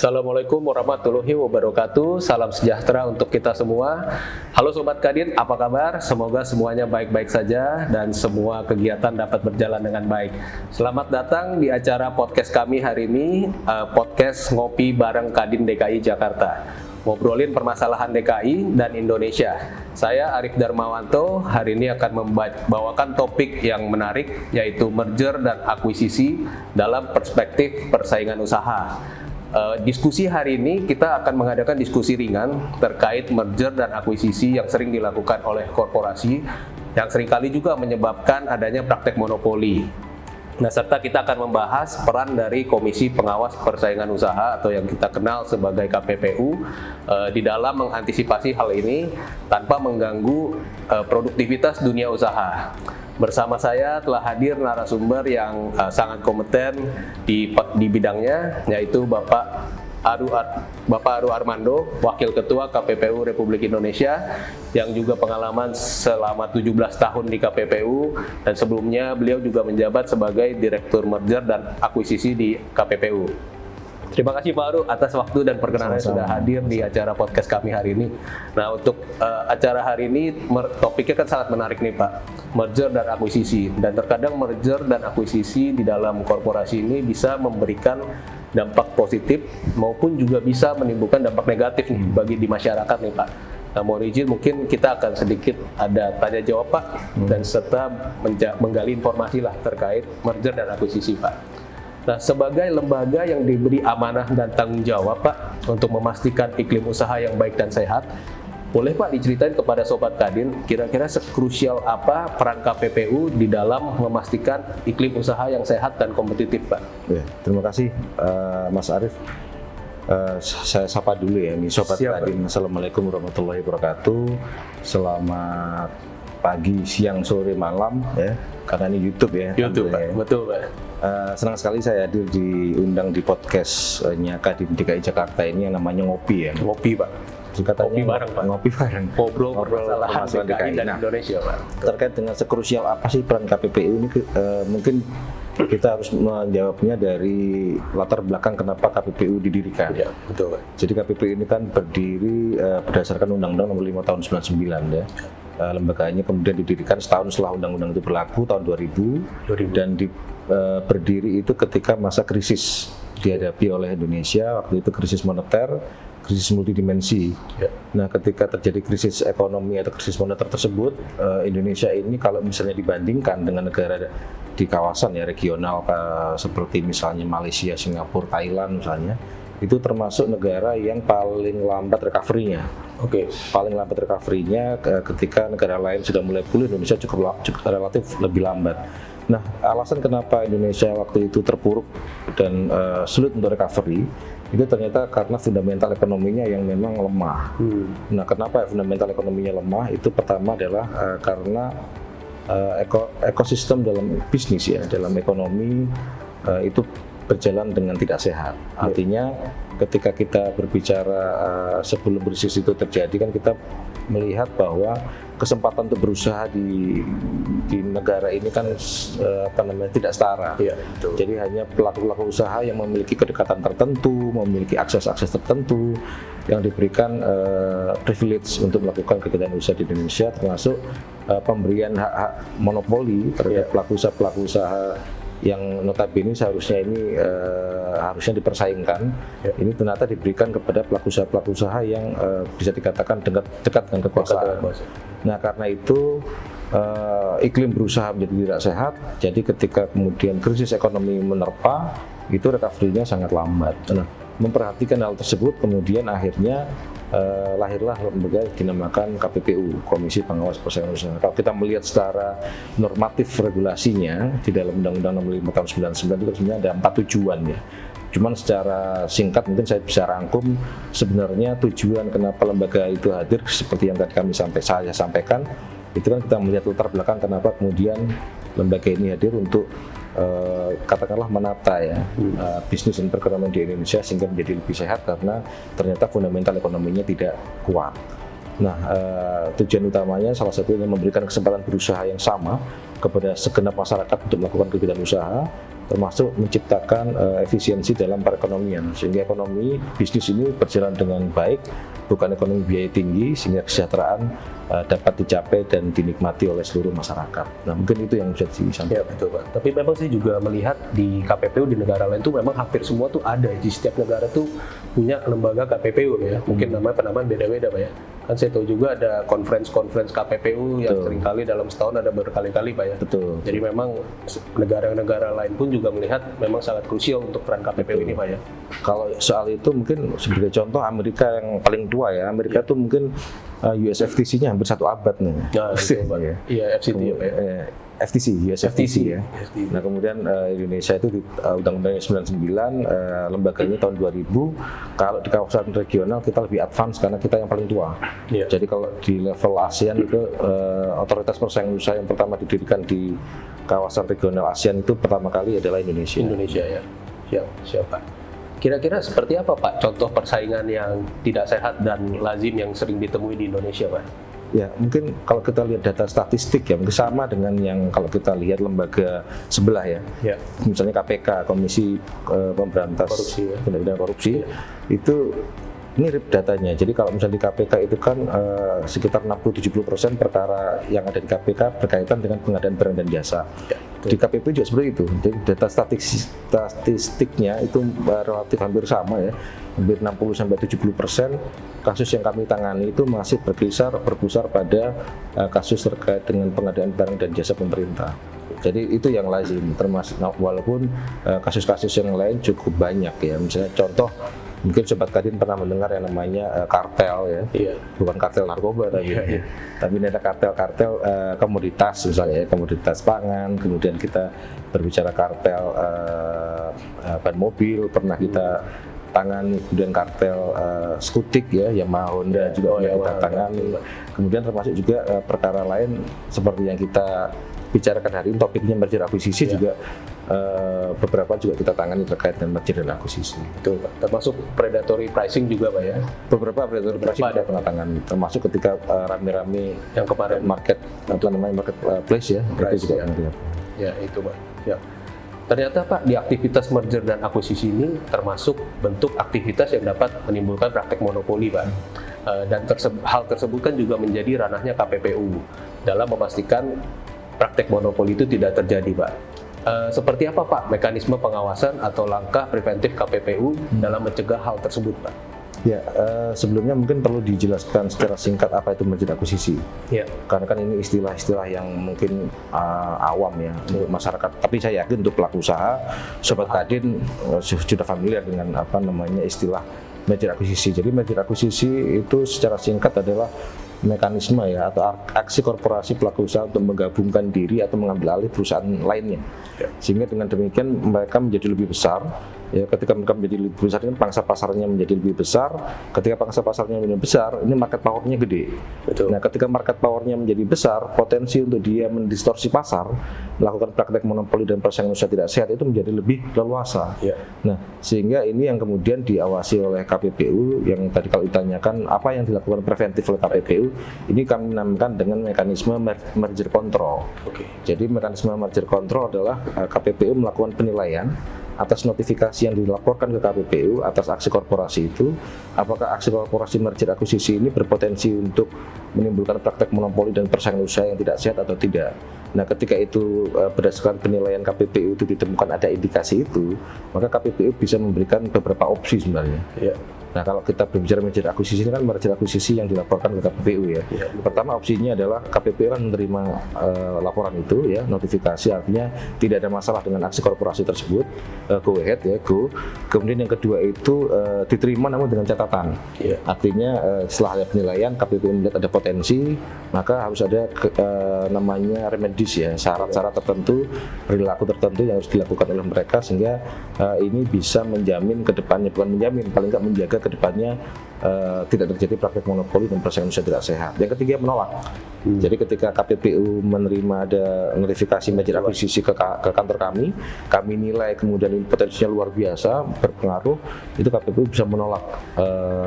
Assalamualaikum warahmatullahi wabarakatuh. Salam sejahtera untuk kita semua. Halo Sobat Kadin, apa kabar? Semoga semuanya baik-baik saja dan semua kegiatan dapat berjalan dengan baik. Selamat datang di acara podcast kami hari ini, podcast Ngopi Bareng Kadin DKI Jakarta. Ngobrolin permasalahan DKI dan Indonesia. Saya Arif Darmawanto, hari ini akan membawakan topik yang menarik, yaitu merger dan akuisisi dalam perspektif persaingan usaha. Diskusi hari ini kita akan mengadakan diskusi ringan terkait merger dan akuisisi yang sering dilakukan oleh korporasi yang seringkali juga menyebabkan adanya praktek monopoli. Nah, serta kita akan membahas peran dari Komisi Pengawas Persaingan Usaha atau yang kita kenal sebagai KPPU di dalam mengantisipasi hal ini tanpa mengganggu produktivitas dunia usaha. Bersama saya telah hadir narasumber yang sangat kompeten di bidangnya, yaitu Bapak Aru Armando, Wakil Ketua KPPU Republik Indonesia, yang juga pengalaman selama 17 tahun di KPPU, dan sebelumnya beliau juga menjabat sebagai Direktur Merger dan Akuisisi di KPPU. Terima kasih Pak Aru atas waktu dan perkenannya sudah hadir di acara podcast kami hari ini. Nah, untuk acara hari ini topiknya kan sangat menarik nih Pak, merger dan akuisisi. Dan terkadang merger dan akuisisi di dalam korporasi ini bisa memberikan dampak positif maupun juga bisa menimbulkan dampak negatif nih bagi di masyarakat nih Pak. Nah, mohon izin mungkin kita akan sedikit ada tanya jawab Pak, dan serta menggali informasi lah terkait merger dan akuisisi Pak. Nah, sebagai lembaga yang diberi amanah dan tanggung jawab Pak untuk memastikan iklim usaha yang baik dan sehat, boleh Pak diceritain kepada Sobat Kadin kira-kira sekrusial apa peran KPPU di dalam memastikan iklim usaha yang sehat dan kompetitif Pak? Ya, terima kasih Mas Arif. Saya sapa dulu ya, nih Sobat Kadin. Assalamualaikum warahmatullahi wabarakatuh. Selamat pagi, siang, sore, malam ya, karena ini YouTube ya. YouTube Pak, betul Pak. Senang sekali saya hadir diundang di podcastnya Kadin DKI Jakarta ini yang namanya Ngopi ya. Ngopi Pak. Ngopi bareng Pak. Ngopi bareng. Ngobrol permasalahan DKI dan Indonesia Pak. Terkait dengan sekrusial apa sih peran KPPU ini, mungkin kita harus menjawabnya dari latar belakang kenapa KPPU didirikan. Ya, betul Pak. Jadi KPPU ini kan berdiri berdasarkan Undang-Undang Nomor 5 Tahun 99 ya. Lembaganya kemudian didirikan setahun setelah undang-undang itu berlaku tahun 2000. Dan berdiri itu ketika masa krisis dihadapi oleh Indonesia, waktu itu krisis moneter, krisis multidimensi. Ya. Nah, ketika terjadi krisis ekonomi atau krisis moneter tersebut, Indonesia ini kalau misalnya dibandingkan dengan negara di kawasan ya regional seperti misalnya Malaysia, Singapura, Thailand misalnya, itu termasuk negara yang paling lambat recovery-nya. Oke. Paling lambat recovery-nya ketika negara lain sudah mulai pulih, Indonesia cukup relatif lebih lambat. Nah, alasan kenapa Indonesia waktu itu terpuruk dan sulit untuk recovery itu ternyata karena fundamental ekonominya yang memang lemah. Nah, kenapa fundamental ekonominya lemah? Itu pertama adalah karena ekosistem dalam bisnis ya, dalam ekonomi itu berjalan dengan tidak sehat. Artinya ketika kita berbicara sebelum krisis itu terjadi kan kita melihat bahwa kesempatan untuk berusaha di negara ini kan tidak setara. Ya, jadi hanya pelaku-pelaku usaha yang memiliki kedekatan tertentu, memiliki akses-akses tertentu yang diberikan privilege untuk melakukan kegiatan usaha di Indonesia, termasuk pemberian hak-hak monopoli terhadap pelaku usaha yang notabene seharusnya ini harusnya dipersaingkan. Ini ternyata diberikan kepada pelaku usaha yang bisa dikatakan dekat dengan kekuasaan. Nah, karena itu iklim berusaha menjadi tidak sehat. Jadi ketika kemudian krisis ekonomi menerpa, itu recovery-nya sangat lambat. Nah, memperhatikan hal tersebut, kemudian akhirnya lahirlah lembaga dinamakan KPPU, Komisi Pengawas Persaingan Usaha. Kalau kita melihat secara normatif regulasinya di dalam Undang-Undang Nomor 5 Tahun 99 itu sebenarnya ada 4 tujuan ya. Cuman secara singkat mungkin saya bisa rangkum sebenarnya tujuan kenapa lembaga itu hadir seperti yang tadi saya sampaikan, itu kan kita melihat latar belakang kenapa kemudian lembaga ini hadir untuk katakanlah menata ya bisnis dan perekonomian di Indonesia sehingga menjadi lebih sehat karena ternyata fundamental ekonominya tidak kuat. Nah, tujuan utamanya salah satunya memberikan kesempatan berusaha yang sama kepada segenap masyarakat untuk melakukan kegiatan usaha termasuk menciptakan efisiensi dalam perekonomian sehingga ekonomi bisnis ini berjalan dengan baik, bukan ekonomi biaya tinggi sehingga kesejahteraan dapat dicapai dan dinikmati oleh seluruh masyarakat. Nah mungkin itu yang bisa disampaikan. Ya betul Pak. Tapi memang saya juga melihat di KPPU di negara lain tuh memang hampir semua tuh ada di setiap negara tuh punya lembaga KPPU ya. Mungkin namanya penamaan beda-beda Pak ya. Kan saya tahu juga ada conference KPPU yang seringkali dalam setahun ada berkali-kali Pak ya. Betul. Jadi memang negara-negara lain pun juga melihat memang sangat krusial untuk peran KPPU ini Pak ya. Kalau soal itu mungkin sebagai contoh Amerika yang paling tua ya. Amerika tuh mungkin US FTC-nya hampir 1 abad nih. Nah, itu, Pak. Iya, FCT ya, Pak. FTC, US FTC ya. Nah kemudian Indonesia itu di Undang-Undang 99, lembaganya tahun 2000. Kalau di kawasan regional kita lebih advance karena kita yang paling tua. Yeah. Jadi kalau di level ASEAN itu otoritas persaingan usaha yang pertama didirikan di kawasan regional ASEAN itu pertama kali adalah Indonesia. Indonesia ya, siapa? Kira-kira seperti apa Pak contoh persaingan yang tidak sehat dan lazim yang sering ditemui di Indonesia Pak? Ya mungkin kalau kita lihat data statistik ya mungkin sama dengan yang kalau kita lihat lembaga sebelah ya. Misalnya KPK, Komisi Pemberantas Tindak Korupsi itu mirip datanya. Jadi kalau misalnya di KPK itu kan sekitar 60-70% perkara yang ada di KPK berkaitan dengan pengadaan barang dan jasa. Di KPP juga seperti itu. Jadi data statistiknya itu relatif hampir sama ya. Hampir 60-70% kasus yang kami tangani itu masih berpusar pada kasus terkait dengan pengadaan barang dan jasa pemerintah. Jadi itu yang lazim, termasuk walaupun kasus-kasus yang lain cukup banyak ya. Misalnya contoh, mungkin Sobat Kadin pernah mendengar yang namanya kartel ya, bukan kartel narkoba tapi ini ada kartel-kartel komoditas misalnya ya, komoditas pangan, kemudian kita berbicara kartel ban mobil, pernah kita tangani, kemudian kartel skutik ya, Yamaha Honda juga kita tangani, kemudian termasuk juga perkara lain seperti yang kita bicarakan hari ini, topiknya merger akuisisi juga beberapa juga kita tangani terkait dengan merger dan akuisisi. Betul Pak. Termasuk predatory pricing juga Pak ya? Beberapa predatory pricing kita pernah tangani, termasuk ketika rame-rame yang kemarin marketplace ya, itu juga ya itu Pak. Ya. Ternyata Pak di aktivitas merger dan akuisisi ini termasuk bentuk aktivitas yang dapat menimbulkan praktek monopoli Pak. Dan hal tersebut kan juga menjadi ranahnya KPPU dalam memastikan praktek monopoli itu tidak terjadi Pak. Seperti apa Pak mekanisme pengawasan atau langkah preventif KPPU dalam mencegah hal tersebut Pak? Ya, sebelumnya mungkin perlu dijelaskan secara singkat apa itu merger akuisisi. Ya. Karena kan ini istilah-istilah yang mungkin awam ya untuk masyarakat. Tapi saya yakin untuk pelaku usaha, Sobat Kadin sudah familiar dengan apa namanya istilah merger akuisisi. Jadi merger akuisisi itu secara singkat adalah mekanisme ya atau aksi korporasi pelaku usaha untuk menggabungkan diri atau mengambil alih perusahaan lainnya. Sehingga dengan demikian mereka menjadi lebih besar. Ya, ketika mereka menjadi lebih besar, ini pangsa pasarnya menjadi lebih besar. Ketika pangsa pasarnya menjadi besar, ini market powernya gede. Betul. Nah, ketika market powernya menjadi besar, potensi untuk dia mendistorsi pasar, melakukan praktek monopoli dan persaingan usaha tidak sehat itu menjadi lebih leluasa. Ya. Nah, sehingga ini yang kemudian diawasi oleh KPPU. Yang tadi kalau ditanyakan apa yang dilakukan preventif oleh KPPU, ini kami namakan dengan mekanisme merger control. Jadi mekanisme merger control adalah KPPU melakukan penilaian atas notifikasi yang dilaporkan ke KPPU atas aksi korporasi itu, apakah aksi korporasi merger akuisisi ini berpotensi untuk menimbulkan praktek monopoli dan persaingan usaha yang tidak sehat atau tidak. Nah, ketika itu berdasarkan penilaian KPPU itu ditemukan ada indikasi itu, maka KPPU bisa memberikan beberapa opsi sebenarnya. Ya. Nah, kalau kita berbicara merger akuisisi ini kan merger akuisisi yang dilaporkan ke KPPU ya. Pertama opsinya adalah KPPU kan menerima laporan itu ya, notifikasi, artinya tidak ada masalah dengan aksi korporasi tersebut, go ahead ya, go. Kemudian yang kedua itu diterima namun dengan catatan. Artinya setelah ada penilaian KPPU melihat ada potensi, maka harus ada namanya remedies ya, syarat-syarat tertentu, perilaku tertentu yang harus dilakukan oleh mereka sehingga ini bisa menjamin ke depannya, bukan menjamin, paling nggak menjaga ke depannya tidak terjadi praktek monopoli dan persaingan usaha tidak sehat. Yang ketiga, menolak. Jadi ketika KPPU menerima ada notifikasi merger akuisisi ke kantor kami nilai kemudian ini potensinya luar biasa, berpengaruh, itu KPPU bisa menolak,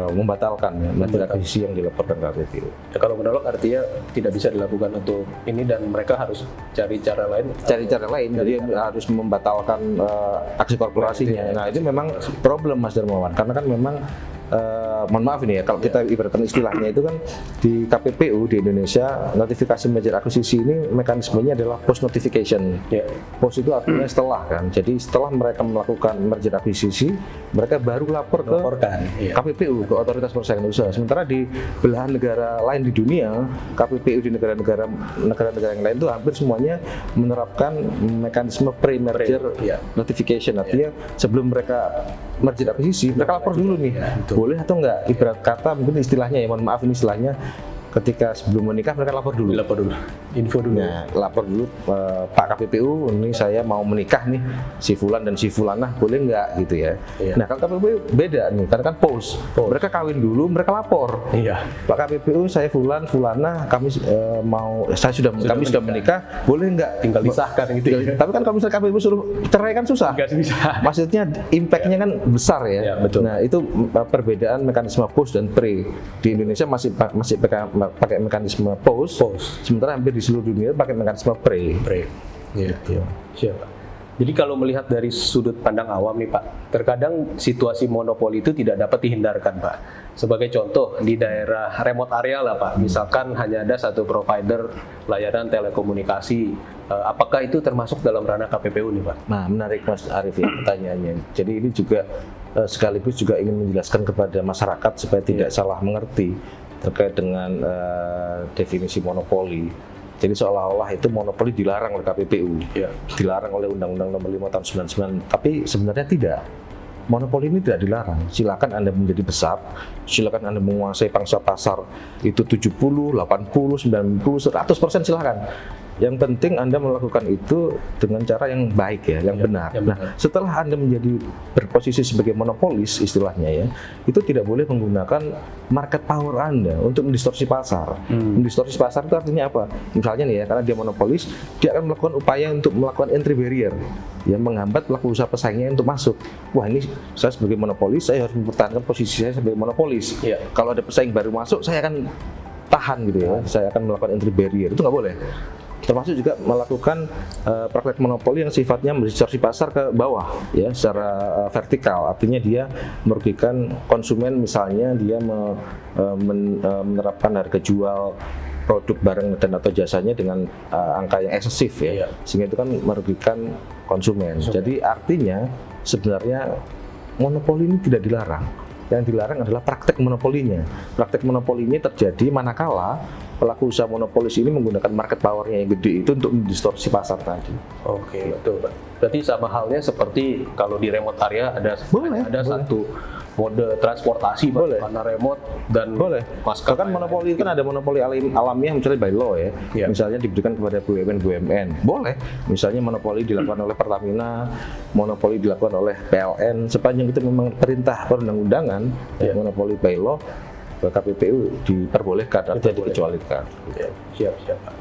membatalkan ya, merger akuisisi yang dilaporkan KPPU. Ya, kalau menolak artinya tidak bisa dilakukan untuk ini dan mereka harus cari cara lain. Jadi harus membatalkan aksi korporasinya. Nah itu memang problem Mas Darmawan, karena kan memang mohon maaf ini ya, kalau kita ibaratkan istilahnya itu kan di KPPU di Indonesia, notifikasi merger akuisisi ini mekanismenya adalah post notification. Post itu artinya setelah kan, jadi setelah mereka melakukan merger akuisisi, mereka baru lapor ke KPPU, ke Otoritas Persaingan Usaha. Sementara di belahan negara lain di dunia, KPPU di negara-negara yang lain itu hampir semuanya menerapkan mekanisme pre-merger notification. Artinya sebelum mereka merger akuisisi, mereka lapor dulu nih, boleh atau enggak, ibarat kata mungkin istilahnya ya, mohon maaf ini istilahnya, ketika sebelum menikah mereka lapor dulu, info dulu. Nah, lapor dulu, Pak KPPU, ini saya mau menikah nih, si Fulan dan si Fulanah, boleh nggak gitu ya. Nah kalau KPPU beda nih, karena kan post. Mereka kawin dulu, mereka lapor. Pak KPPU, saya Fulanah, kami kami sudah menikah, boleh nggak? Tinggal disahkan gitu. Tapi kan kalau misalnya KPPU suruh cerai kan susah. Maksudnya impact-nya kan besar ya. Nah itu perbedaan mekanisme post dan pre. Di Indonesia masih pakai mekanisme post, sementara hampir di seluruh dunia pakai mekanisme pre. Siap. Jadi kalau melihat dari sudut pandang awam nih Pak, terkadang situasi monopoli itu tidak dapat dihindarkan Pak. Sebagai contoh di daerah remote area lah Pak, misalkan hanya ada satu provider layanan telekomunikasi, apakah itu termasuk dalam ranah KPPU nih Pak? Nah menarik Mas Arief ya pertanyaannya. Jadi ini juga sekaligus juga ingin menjelaskan kepada masyarakat supaya tidak salah mengerti terkait dengan definisi monopoli. Jadi seolah-olah itu monopoli dilarang oleh KPPU, dilarang oleh Undang-Undang Nomor 5 Tahun 99. Tapi sebenarnya tidak. Monopoli ini tidak dilarang. Silakan Anda menjadi besar, silakan Anda menguasai pangsa pasar itu 70, 80, 90, 100% silakan. Yang penting Anda melakukan itu dengan cara yang baik ya, yang benar. Nah, setelah Anda menjadi berposisi sebagai monopolis istilahnya ya, itu tidak boleh menggunakan market power Anda untuk mendistorsi pasar. Mendistorsi pasar itu artinya apa? Misalnya nih ya, karena dia monopolis, dia akan melakukan upaya untuk melakukan entry barrier, yang menghambat pelaku usaha pesaingnya untuk masuk. Wah ini saya sebagai monopolis, saya harus mempertahankan posisi saya sebagai monopolis. Kalau ada pesaing baru masuk, saya akan tahan gitu ya, saya akan melakukan entry barrier, itu nggak boleh. Termasuk juga melakukan praktek monopoli yang sifatnya mendistorsi pasar ke bawah ya, secara vertikal, artinya dia merugikan konsumen, misalnya dia menerapkan harga jual produk barang dan atau jasanya dengan angka yang eksesif ya, sehingga itu kan merugikan konsumen. Jadi artinya sebenarnya monopoli ini tidak dilarang. Yang dilarang adalah praktek monopolinya. Praktek monopolinya terjadi manakala pelaku usaha monopolis ini menggunakan market power-nya yang gede itu untuk mendistorsi pasar tadi. Oke, betul Pak. Berarti sama halnya seperti kalau di remote area ada satu mode transportasi Pak, karena remote dan maskapai. Bahkan monopoli itu kan ada monopoli alamiah misalnya by law ya. Misalnya diberikan kepada BUMN. Boleh. Misalnya monopoli dilakukan oleh Pertamina, monopoli dilakukan oleh PLN, sepanjang itu memang perintah perundang-undangan, monopoli by law, KPPU diperbolehkan atau dikecualikan. Siap Pak.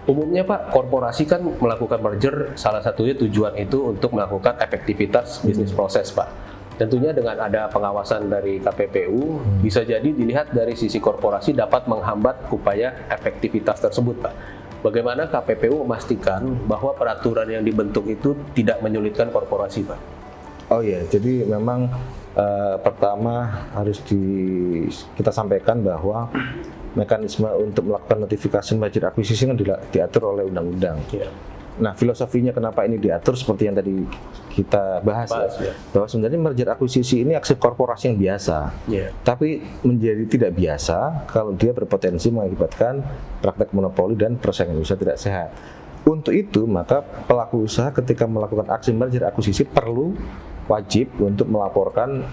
Umumnya Pak, korporasi kan melakukan merger, salah satunya tujuan itu untuk melakukan efektivitas bisnis proses Pak. Tentunya dengan ada pengawasan dari KPPU, bisa jadi dilihat dari sisi korporasi dapat menghambat upaya efektivitas tersebut Pak. Bagaimana KPPU memastikan bahwa peraturan yang dibentuk itu tidak menyulitkan korporasi Pak? Oh iya, jadi memang pertama harus kita sampaikan bahwa mekanisme untuk melakukan notifikasi merger akuisisi kan diatur oleh undang-undang. Nah, filosofinya kenapa ini diatur seperti yang tadi kita bahas ya, bahwa sebenarnya merger akuisisi ini aksi korporasi yang biasa, tapi menjadi tidak biasa kalau dia berpotensi mengakibatkan praktek monopoli dan persaingan usaha tidak sehat. Untuk itu, maka pelaku usaha ketika melakukan aksi merger akuisisi perlu wajib untuk melaporkan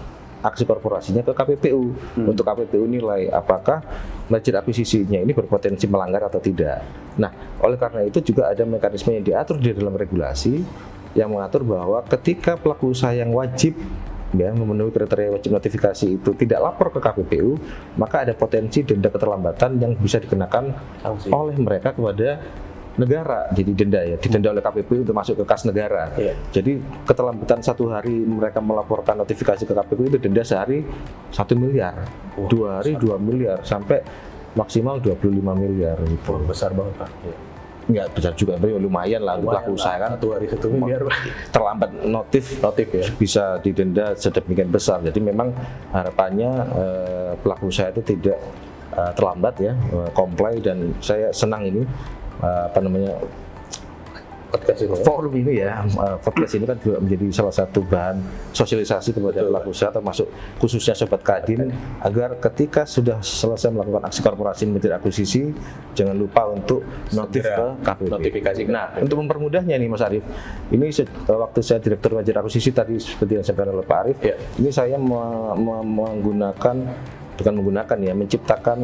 aksi korporasinya ke KPPU untuk KPPU nilai apakah merger akuisisinya ini berpotensi melanggar atau tidak. Nah, oleh karena itu juga ada mekanisme yang diatur di dalam regulasi yang mengatur bahwa ketika pelaku usaha yang wajib ya memenuhi kriteria wajib notifikasi itu tidak lapor ke KPPU, maka ada potensi denda keterlambatan yang bisa dikenakan Sanksi. oleh mereka kepada negara. Jadi didenda oleh KPPU untuk masuk ke kas negara. Iya. Jadi keterlambatan 1 hari mereka melaporkan notifikasi ke KPPU itu denda sehari 1 miliar, 2 hari 2 miliar, sampai maksimal 25 miliar gitu. Besar banget Pak. Ya. Nggak besar juga, tapi lumayan lah untuk pelaku usaha kan. 1 hari 1 miliar Pak. Terlambat notif Ya. bisa didenda sedemikian besar. Jadi memang harapannya pelaku usaha itu tidak terlambat ya, comply, dan saya senang ini Podcast ini. forum ini ya, podcast ini kan juga menjadi salah satu bahan sosialisasi kepada pelaku usaha, termasuk khususnya Sobat Kadin, agar ketika sudah selesai melakukan aksi korporasi merger akuisisi, jangan lupa untuk notif ke KPP. Notifikasi ke Nah, untuk mempermudahnya nih Mas Arief, ini waktu saya direktur merger akuisisi tadi seperti yang disampaikan oleh Pak Arief, Ya. ini saya menciptakan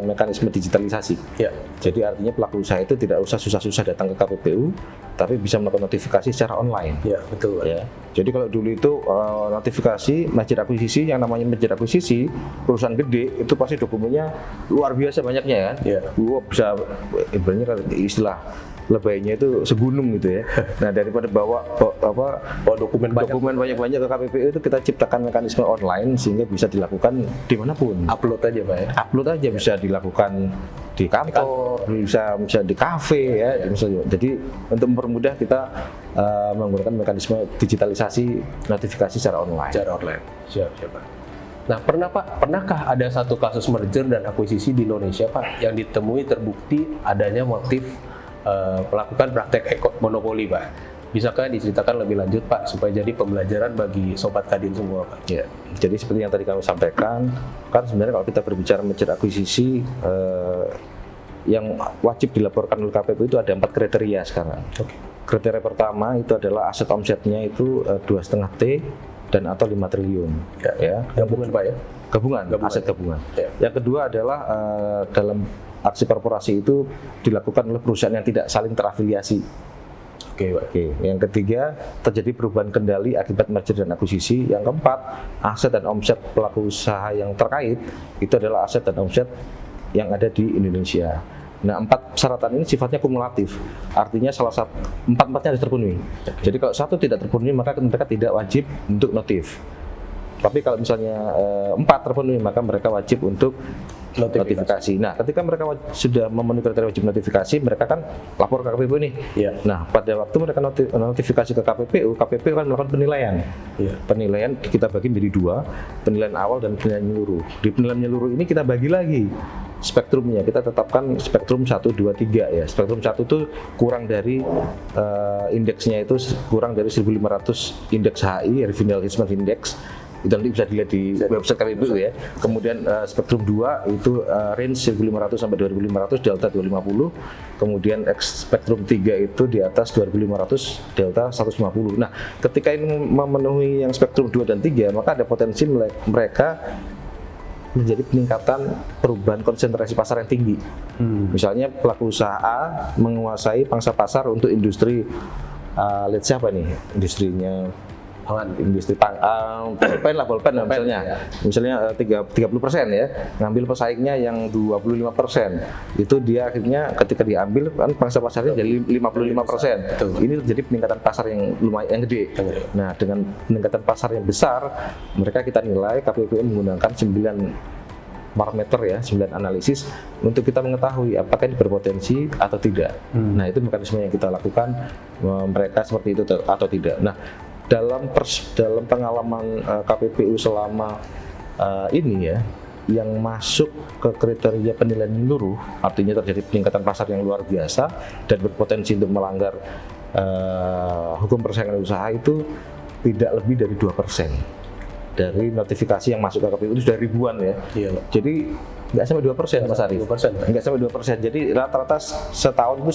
mekanisme digitalisasi. Ya. Jadi artinya pelaku usaha itu tidak usah susah-susah datang ke KPPU, tapi bisa melakukan notifikasi secara online. Ya, betul Pak. Ya. Jadi kalau dulu itu notifikasi merger akuisisi, yang namanya merger akuisisi perusahaan gede itu pasti dokumennya luar biasa banyaknya kan. Ya. Wah, bisa ibaratnya kalau istilah lebaynya itu segunung gitu ya. Nah, daripada bawa dokumen banyak-banyak ke KPPU, itu kita ciptakan mekanisme online sehingga bisa dilakukan dimanapun. Upload aja Pak ya. Upload aja bisa dilakukan di kantor, bisa di kafe ya. Jadi untuk mempermudah kita menggunakan mekanisme digitalisasi notifikasi secara online. Siap Pak. Nah, pernahkah ada satu kasus merger dan akuisisi di Indonesia Pak yang ditemui terbukti adanya motif melakukan praktek monopoli Pak? Bisakah diceritakan lebih lanjut Pak supaya jadi pembelajaran bagi Sobat Kadin semua Pak? Ya, jadi seperti yang tadi kami sampaikan, kan sebenarnya kalau kita berbicara merger akuisisi, yang wajib dilaporkan oleh KPPU itu ada 4 kriteria sekarang. Oke. Kriteria pertama itu adalah aset omsetnya itu 2,5 T dan atau 5 triliun. Ya. Gabungan Pak ya? Gabungan. Aset gabungan. Ya. Yang kedua adalah dalam aksi korporasi itu dilakukan oleh perusahaan yang tidak saling terafiliasi. Oke, Pak. Yang ketiga, terjadi perubahan kendali akibat merger dan akuisisi. Yang keempat, aset dan omset pelaku usaha yang terkait itu adalah aset dan omset yang ada di Indonesia. Nah, 4 persyaratan ini sifatnya kumulatif. Artinya empat-empatnya harus terpenuhi. Jadi kalau satu tidak terpenuhi, maka mereka tidak wajib untuk notif. Tapi kalau misalnya 4 terpenuhi, maka mereka wajib untuk notifikasi. Nah, ketika mereka sudah memenuhi kriteria wajib notifikasi, mereka kan lapor ke KPPU nih. Iya. Nah, pada waktu mereka notifikasi ke KPPU kan melakukan penilaian. Iya. Penilaian kita bagi menjadi 2, penilaian awal dan penilaian menyeluruh. Di penilaian menyeluruh ini kita bagi lagi spektrumnya. Kita tetapkan spektrum 1, 2, 3 ya. Spektrum 1 itu kurang dari indeksnya itu kurang dari 1.500 indeks HI, Revenue Engagement Index. Itu nanti bisa dilihat di website KPPU ya. Kemudian spektrum 2 itu range 1.500 sampai 2.500, delta 250. Kemudian spektrum 3 itu di atas 2.500, delta 150. Nah, ketika ini memenuhi yang spektrum 2 dan 3, maka ada potensi mereka menjadi peningkatan perubahan konsentrasi pasar yang tinggi. Misalnya pelaku usaha A menguasai pangsa pasar untuk industri let's say apa nih? Industrinya industri bolpen misalnya 30% ya, ngambil pesaingnya yang 25%, itu dia akhirnya ketika diambil kan pangsa pasarnya jadi 55%. Ini terjadi peningkatan pasar yang lumayan gede. Nah, dengan peningkatan pasar yang besar, mereka kita nilai KPPU menggunakan 9 parameter ya, 9 analisis untuk kita mengetahui apakah ini berpotensi atau tidak. Nah, itu mekanisme yang kita lakukan, mereka seperti itu atau tidak. Nah, dalam pengalaman KPPU selama ini ya, yang masuk ke kriteria penilaian menyeluruh, artinya terjadi peningkatan pasar yang luar biasa dan berpotensi untuk melanggar hukum persaingan usaha, itu tidak lebih dari 2% dari notifikasi yang masuk ke KPPU. Itu sudah ribuan ya. Iya. Jadi nggak sampai 2% Mas Arief. Nggak sampai 2%. Jadi rata-rata setahun itu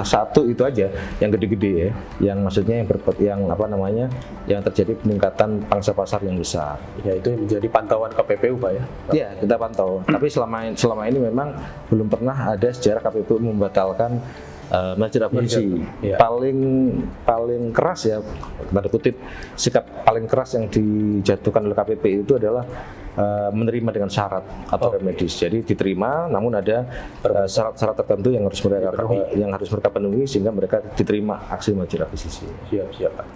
satu itu aja yang gede-gede ya. Yang maksudnya yang terjadi peningkatan pangsa pasar yang besar. Ya, itu yang menjadi pantauan KPPU Pak ya. Iya, kita pantau. Tapi selama ini memang belum pernah ada sejarah KPPU membatalkan merger akuisisi. Iya. Paling keras ya, tanda kutip, sikap paling keras yang dijatuhkan oleh KPPI itu adalah menerima dengan syarat atau remedis. Jadi diterima, namun ada syarat-syarat tertentu yang harus mereka penuhi sehingga mereka diterima aksi merger akuisisi. Siap Pak.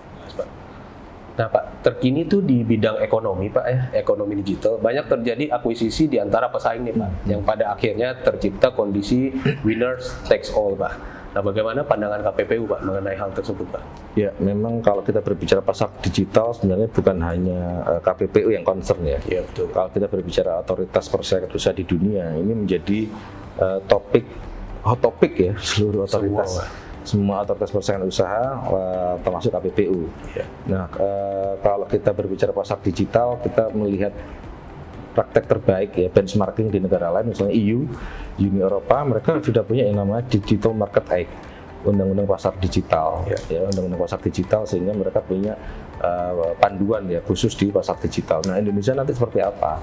Nah Pak, terkini tuh di bidang ekonomi Pak ya, ekonomi digital, banyak terjadi akuisisi di antara pesaing nih Pak, yang pada akhirnya tercipta kondisi winners takes all Pak. Nah bagaimana pandangan KPPU Pak mengenai hal tersebut Pak? Ya, memang kalau kita berbicara pasar digital sebenarnya bukan hanya KPPU yang concern ya. Iya betul. Kalau kita berbicara otoritas persaingan usaha di dunia, ini menjadi hot topic ya, seluruh otoritas. Semua otoritas persaingan usaha termasuk KPPU. Ya. Nah, kalau kita berbicara pasar digital, kita melihat praktek terbaik ya, benchmarking di negara lain, misalnya EU, Uni Eropa, mereka sudah punya yang namanya Digital Market Act, undang-undang pasar digital, ya undang-undang pasar digital, sehingga mereka punya panduan ya khusus di pasar digital. Nah, Indonesia nanti seperti apa?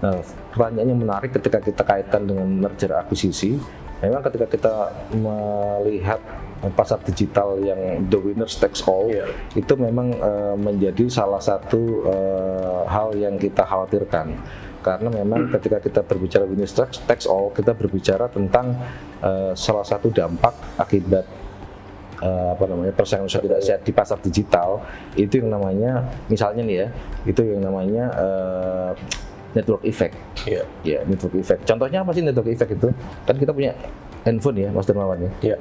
Nah, pertanyaan yang menarik ketika kita kaitkan dengan merger akuisisi, memang ketika kita melihat pasar digital yang the winners takes all, itu memang menjadi salah satu hal yang kita khawatirkan. Karena memang ketika kita berbicara winners takes all, kita berbicara tentang salah satu dampak akibat persaingan usaha tidak sehat di pasar digital, itu yang namanya, misalnya nih ya, itu yang namanya network effect. Ya, network effect. Contohnya apa sih network effect itu? Kan kita punya handphone ya, Mas Darmawan ya.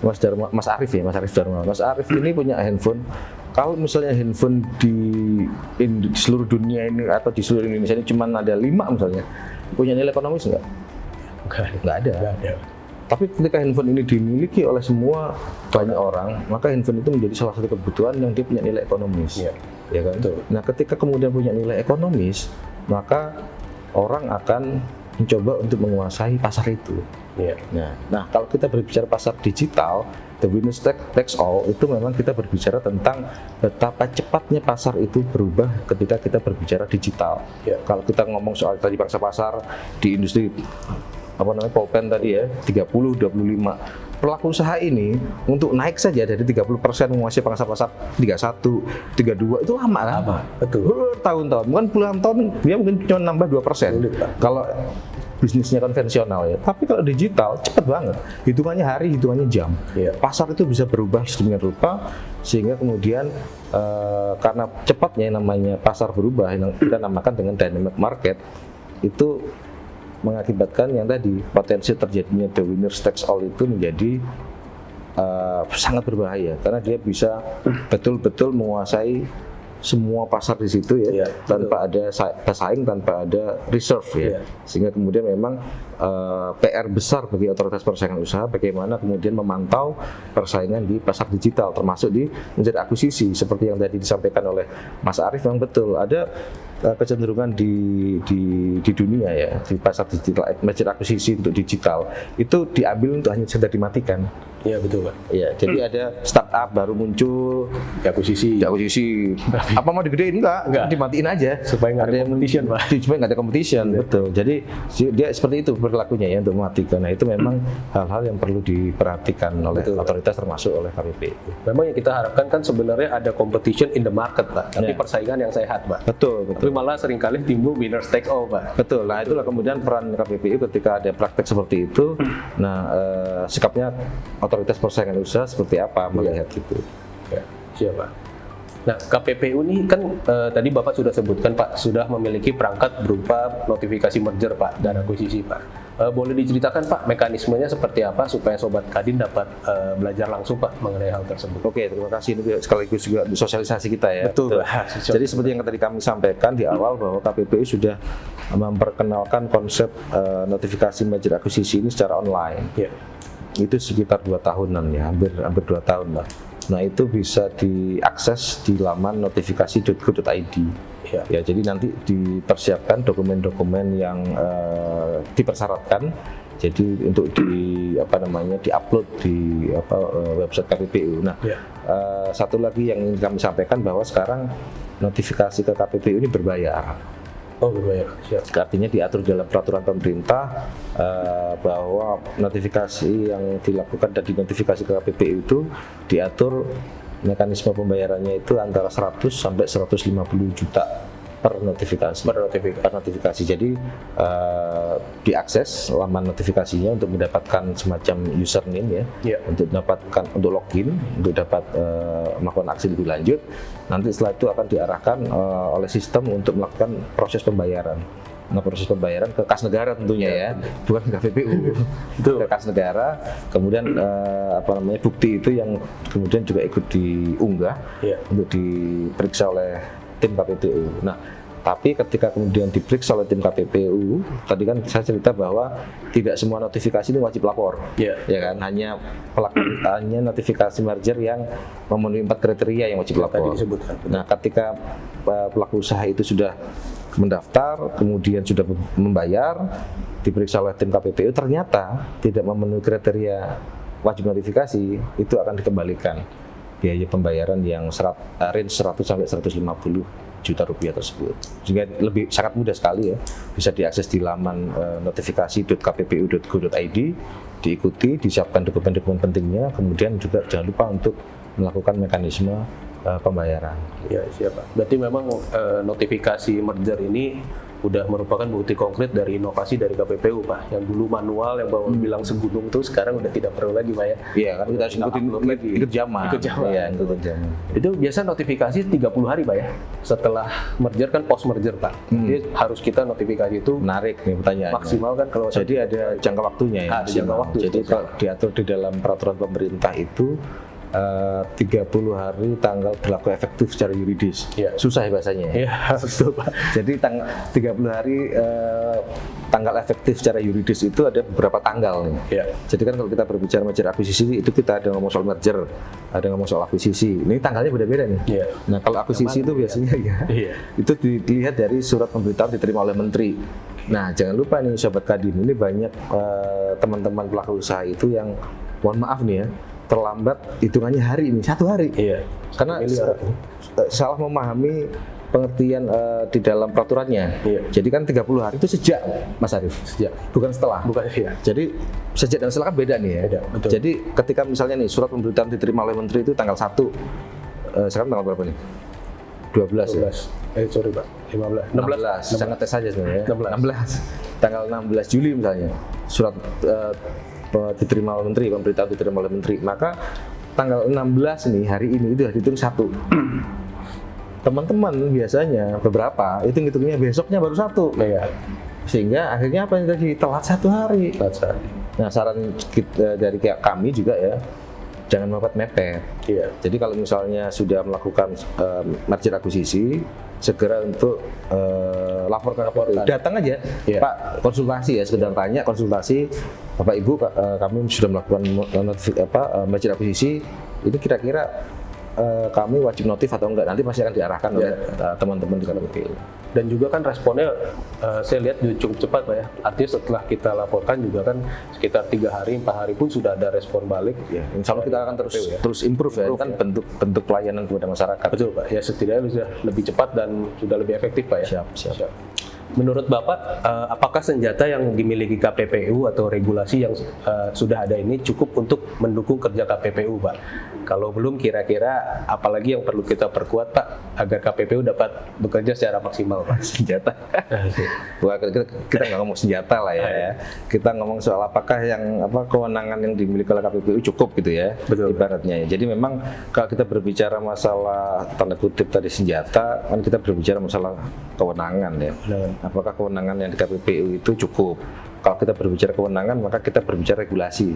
Mas Arif Darmawan. Mas Arif ini punya handphone. Kalau misalnya handphone di seluruh dunia ini atau di seluruh Indonesia ini cuma ada 5 misalnya, punya nilai ekonomis nggak? Nggak ada. Tapi ketika handphone ini dimiliki oleh semua banyak orang, maka handphone itu menjadi salah satu kebutuhan yang dia punya nilai ekonomis. Ya kan? Nah, ketika kemudian punya nilai ekonomis, maka orang akan mencoba untuk menguasai pasar itu. Nah, kalau kita berbicara pasar digital, the winners takes all, itu memang kita berbicara tentang betapa cepatnya pasar itu berubah ketika kita berbicara digital. Kalau kita ngomong soal tadi pangsa pasar di industri pulpen tadi ya, 30-25. Pelaku usaha ini untuk naik saja dari 30% menguasai pangsa pasar 31, 32 itu lama kan? Betul. Tahun-tahun, bukan puluhan tahun, dia mungkin cuma nambah 2%. Kalau bisnisnya konvensional ya. Tapi kalau digital cepat banget. Hitungannya hari, hitungannya jam. Pasar itu bisa berubah sedemikian rupa sehingga kemudian karena cepatnya yang namanya pasar berubah, yang kita namakan dengan dynamic market, itu mengakibatkan yang tadi potensi terjadinya the winners takes all itu menjadi sangat berbahaya karena dia bisa betul-betul menguasai semua pasar di situ ya, tanpa ada pesaing, tanpa ada reserve ya. Sehingga kemudian memang PR besar bagi otoritas persaingan usaha bagaimana kemudian memantau persaingan di pasar digital termasuk di menjadi akuisisi seperti yang tadi disampaikan oleh Mas Arief. Memang betul ada kecenderungan di dunia ya, di pasar digital merger akuisisi untuk digital itu diambil untuk hanya sekedar dimatikan. Iya betul Pak. Iya, jadi ada startup baru muncul akuisisi. Apa mau digedein enggak? Dimatiin aja supaya nggak ada competition Pak. Supaya nggak ada competition, betul. Jadi dia seperti itu berlakunya ya untuk mematikan. Nah, itu memang hal-hal yang perlu diperhatikan oleh otoritas termasuk oleh KPPU. Memang yang kita harapkan kan sebenarnya ada competition in the market Pak, tapi persaingan yang sehat Pak. Betul. Tapi malah seringkali timbul winners take all Pak. Betul. Nah, itulah kemudian peran KPPU ketika ada praktek seperti itu. Nah, sikapnya otoritas persaingan usaha seperti apa melihat itu. Siap Pak. Nah, KPPU ini kan tadi Bapak sudah sebutkan Pak, sudah memiliki perangkat berupa notifikasi merger Pak dan akuisisi Pak. Boleh diceritakan Pak mekanismenya seperti apa supaya Sobat Kadin dapat belajar langsung Pak mengenai hal tersebut. Oke, terima kasih. Ini sekaligus juga sosialisasi kita ya. Betul. Jadi seperti yang tadi kami sampaikan di awal bahwa KPPU sudah memperkenalkan konsep notifikasi merger akuisisi ini secara online. Itu sekitar 2 tahunan ya, hampir 2 tahun lah. Nah, itu bisa diakses di laman notifikasi.go.id. Ya, jadi nanti dipersiapkan dokumen-dokumen yang dipersyaratkan. Jadi untuk diupload di website KPPU. Nah, satu lagi yang ingin kami sampaikan bahwa sekarang notifikasi ke KPPU ini berbayar. Oh, berbayar. Siap. Artinya diatur dalam peraturan pemerintah bahwa notifikasi yang dilakukan dan dinotifikasi ke KPPU itu diatur mekanisme pembayarannya itu antara 100 sampai 150 juta per notifikasi. Per notifikasi. Jadi diakses laman notifikasinya untuk mendapatkan semacam username ya, untuk login, untuk dapat melakukan aksi lebih lanjut. Nanti setelah itu akan diarahkan oleh sistem untuk melakukan proses pembayaran. Nah, proses pembayaran ke kas negara tentunya ya, bukan ke KPPU. Ke kas negara. Kemudian bukti itu yang kemudian juga ikut diunggah untuk diperiksa oleh tim KPPU. Nah, tapi ketika kemudian diperiksa oleh tim KPPU, tadi kan saya cerita bahwa tidak semua notifikasi ini wajib lapor, ya kan? Hanya notifikasi merger yang memenuhi 4 kriteria yang wajib lapor. Nah, ketika pelaku usaha itu sudah mendaftar, kemudian sudah membayar, diperiksa oleh tim KPPU, ternyata tidak memenuhi kriteria wajib notifikasi, itu akan dikembalikan biaya pembayaran yang range 100 sampai 150 juta rupiah tersebut. Sehingga sangat mudah sekali ya, bisa diakses di laman notifikasi.kppu.go.id, diikuti, disiapkan dokumen-dokumen pentingnya, kemudian juga jangan lupa untuk melakukan mekanisme pembayaran. Ya, siapa? Berarti memang notifikasi merger ini udah merupakan bukti konkret dari inovasi dari KPPU, Pak. Yang dulu manual yang bilang segunung tuh sekarang udah tidak perlu lagi, Pak ya. Iya, kan kita harus ikut zaman. Iya, ikut zaman. Itu biasa notifikasi 30 hari, Pak ya. Setelah merger kan post merger, Pak. Jadi harus kita notifikasi itu menarik nih pertanyaan. Maksimal kan kalau jadi ada jangka waktunya ya. Jangka waktu. Jadi kalau diatur di dalam peraturan pemerintah itu 30 hari tanggal berlaku efektif secara yuridis. Ya. Susah ya bahasanya. Iya, betul Pak. Jadi 30 hari tanggal efektif secara yuridis itu ada beberapa tanggal nih. Ya. Jadi kan kalau kita berbicara merger akuisisi itu kita ada ngomong soal merger, ada ngomong soal akuisisi. Ini tanggalnya beda-beda nih. Ya. Nah, kalau akuisisi itu biasanya itu dilihat dari surat pemberitahuan diterima oleh menteri. Nah, jangan lupa nih Sobat Kadin, ini banyak teman-teman pelaku usaha itu yang mohon maaf nih ya, terlambat hitungannya hari ini, 1 hari. Iya. Karena salah memahami pengertian di dalam peraturannya. Iya. Jadi kan 30 hari itu sejak, Mas Arief. Sejak. Bukan setelah. Bukan, iya. Jadi sejak dan setelah kan beda nih ya. Beda, betul. Jadi ketika misalnya nih surat pemberitahuan diterima oleh menteri itu tanggal 1. Sekarang tanggal berapa nih? 12 ya? Sorry Pak, 16. Sangat tes saja sebenarnya. 16. Tanggal 16 Juli misalnya. Surat diterima oleh menteri, pemberitahuan diterima oleh menteri, maka tanggal 16 nih hari ini itu dihitung 1. Teman-teman biasanya beberapa itu ngitungnya besoknya baru 1. Iya. Sehingga akhirnya apa yang tadi telat 1 hari. Nah, saran kita, dari kami juga ya, jangan mepet-mepet. Iya. Jadi kalau misalnya sudah melakukan merger akuisisi, segera untuk lapor ke KPPU. Datang aja, Pak, konsultasi ya, sekedar tanya, konsultasi. Bapak Ibu, kami sudah melakukan merger akuisisi, ini kira-kira kami wajib notif atau enggak, nanti pasti akan diarahkan oleh teman-teman di KPPU. Dan juga kan responnya saya lihat cukup cepat Pak ya. Artinya setelah kita laporkan juga kan sekitar 3 hari, 4 hari pun sudah ada respon balik. Ya, insya Allah kita akan terus improve ya, kan bentuk pelayanan kepada masyarakat. Betul Pak, ya setidaknya sudah lebih cepat dan sudah lebih efektif Pak ya. Siap. Menurut Bapak, apakah senjata yang dimiliki KPPU atau regulasi yang sudah ada ini cukup untuk mendukung kerja KPPU, Pak? Kalau belum, kira-kira apalagi yang perlu kita perkuat, Pak, agar KPPU dapat bekerja secara maksimal, Pak? Senjata? Wah, kita nggak ngomong senjata lah ya. Kita ngomong soal apakah kewenangan yang dimiliki oleh KPPU cukup gitu ya. Betul. Ibaratnya ya. Jadi memang kalau kita berbicara masalah tanda kutip tadi senjata, kan kita berbicara masalah kewenangan ya. Apakah kewenangan yang di KPPU itu cukup? Kalau kita berbicara kewenangan, maka kita berbicara regulasi,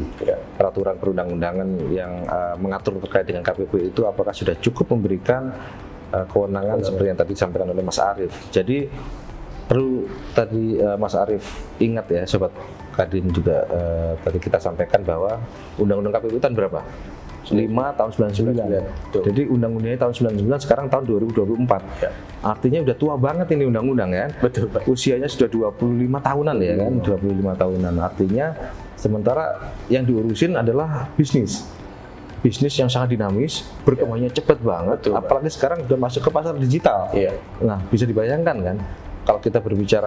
peraturan perundang-undangan yang mengatur terkait dengan KPPU itu apakah sudah cukup memberikan kewenangan seperti yang tadi disampaikan oleh Mas Arief. Jadi perlu tadi Mas Arief ingat ya, Sobat Kadin juga tadi kita sampaikan bahwa Undang-Undang KPPU tahun berapa? 5 tahun 99. Jadi undang-undangnya tahun 99, sekarang tahun 2024. Ya. Artinya udah tua banget ini undang-undang ya. Betul, Pak. Usianya sudah 25 tahunan ya kan, 25 tahunan. Artinya sementara yang diurusin adalah bisnis yang sangat dinamis, berkembangnya cepat banget. Betul, apalagi sekarang sudah masuk ke pasar digital. Iya. Nah, bisa dibayangkan kan, kalau kita berbicara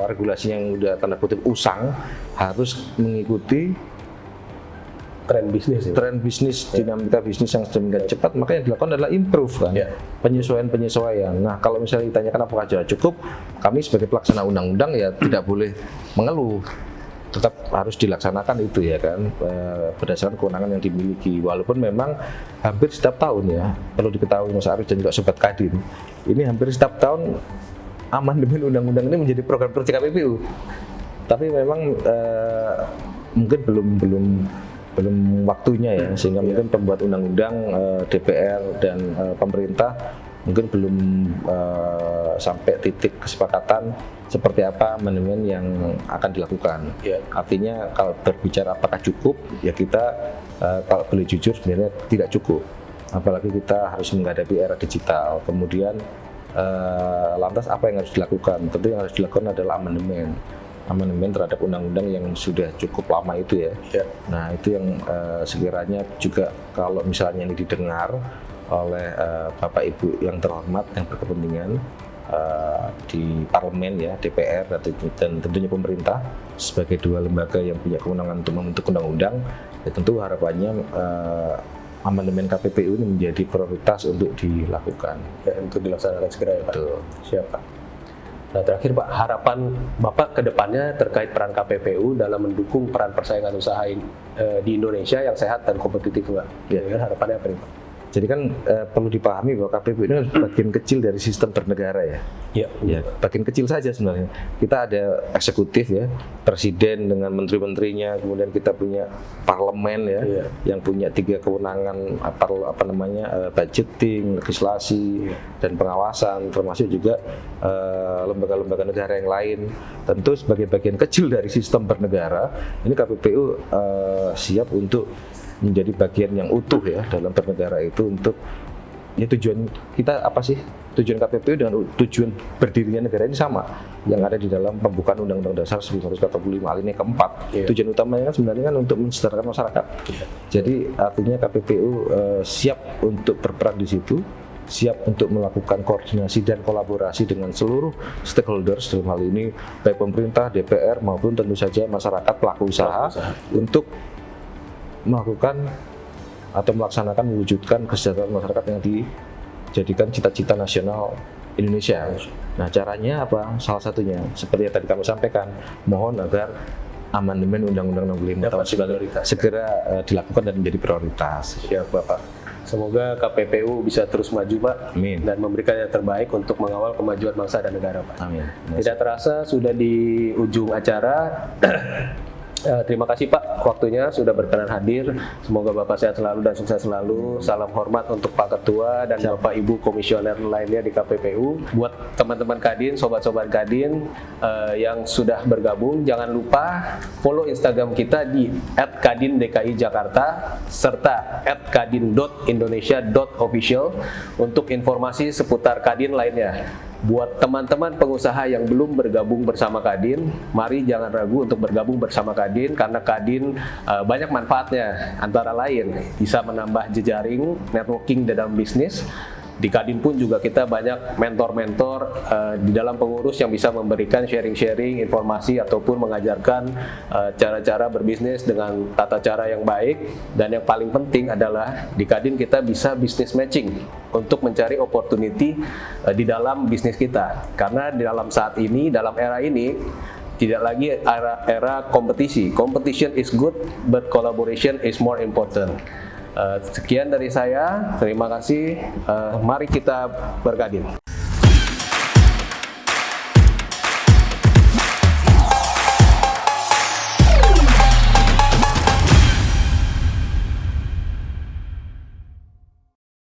regulasi yang udah tanda kutip usang, harus mengikuti tren bisnis. Tren bisnis, dinamika bisnis yang sedemikian cepat, maka yang dilakukan adalah improve kan, penyesuaian. Nah, kalau misalnya ditanyakan apakah sudah cukup, kami sebagai pelaksana undang-undang ya tidak boleh mengeluh, tetap harus dilaksanakan itu ya kan, berdasarkan kewenangan yang dimiliki. Walaupun memang hampir setiap tahun ya, perlu diketahui Mas Arief dan juga Sobat Kadin, ini hampir setiap tahun amandemen undang-undang ini menjadi program kerja KPPU. Tapi memang mungkin belum waktunya ya, sehingga mungkin pembuat undang-undang, DPR dan pemerintah mungkin belum sampai titik kesepakatan seperti apa amandemen yang akan dilakukan. Artinya kalau berbicara apakah cukup, ya kita kalau boleh jujur sebenarnya tidak cukup. Apalagi kita harus menghadapi era digital. Kemudian lantas apa yang harus dilakukan? Tentu yang harus dilakukan adalah amandemen terhadap undang-undang yang sudah cukup lama itu ya. Nah itu yang sekiranya juga kalau misalnya ini didengar oleh Bapak Ibu yang terhormat yang berkepentingan di parlemen ya, DPR dan tentunya pemerintah sebagai dua lembaga yang punya kewenangan untuk membentuk undang-undang, ya tentu harapannya amandemen KPPU ini menjadi prioritas untuk dilakukan. Untuk dilaksanakan segera ya Pak. Betul. Siap Pak. Nah terakhir Pak, harapan Bapak ke depannya terkait peran KPPU dalam mendukung peran persaingan usaha di Indonesia yang sehat dan kompetitif Pak. Harapannya apa nih Pak? Jadi kan perlu dipahami bahwa KPPU ini bagian kecil dari sistem bernegara ya. Ya, bagian kecil saja sebenarnya. Kita ada eksekutif ya, presiden dengan menteri-menterinya, kemudian kita punya parlemen ya, yang punya 3 kewenangan budgeting, legislasi, dan pengawasan, termasuk juga lembaga-lembaga negara yang lain. Tentu sebagai bagian kecil dari sistem bernegara, ini KPPU siap untuk menjadi bagian yang utuh ya dalam bernegara itu. Untuk ya tujuan kita apa sih? Tujuan KPPU dengan tujuan berdirinya negara ini sama, yang ada di dalam pembukaan Undang-Undang Dasar 1945 alinea keempat. Tujuan utamanya kan sebenarnya kan untuk mensejahterakan masyarakat. Jadi artinya KPPU siap untuk berperan di situ, siap untuk melakukan koordinasi dan kolaborasi dengan seluruh stakeholders dalam hal ini baik pemerintah, DPR maupun tentu saja masyarakat pelaku usaha untuk melakukan atau melaksanakan mewujudkan kesejahteraan masyarakat yang dijadikan cita-cita nasional Indonesia. Nah caranya apa? Salah satunya seperti yang tadi kami sampaikan, mohon agar amandemen Undang-Undang 65 tahun 1995 segera dilakukan dan menjadi prioritas. Siap Bapak. Semoga KPPU bisa terus maju Pak. Amin. Dan memberikan yang terbaik untuk mengawal kemajuan bangsa dan negara Pak. Amin. Tidak terasa sudah di ujung acara. Terima kasih Pak waktunya sudah berkenan hadir. Semoga Bapak sehat selalu dan sukses selalu. Salam hormat untuk Pak Ketua dan Bapak Ibu komisioner lainnya di KPPU. Buat teman-teman Kadin, sobat-sobat Kadin yang sudah bergabung, jangan lupa follow Instagram kita di @kadindkijakarta serta @kadin.indonesia.official untuk informasi seputar Kadin lainnya. Buat teman-teman pengusaha yang belum bergabung bersama Kadin, mari jangan ragu untuk bergabung bersama Kadin, karena Kadin banyak manfaatnya, antara lain bisa menambah jejaring networking dalam bisnis. Di Kadin pun juga kita banyak mentor-mentor di dalam pengurus yang bisa memberikan sharing-sharing informasi ataupun mengajarkan cara-cara berbisnis dengan tata cara yang baik. Dan yang paling penting adalah di Kadin kita bisa business matching untuk mencari opportunity di dalam bisnis kita. Karena di dalam saat ini, dalam era ini, tidak lagi era kompetisi. Competition is good, but collaboration is more important. Sekian dari saya, terima kasih. Mari kita berkadin.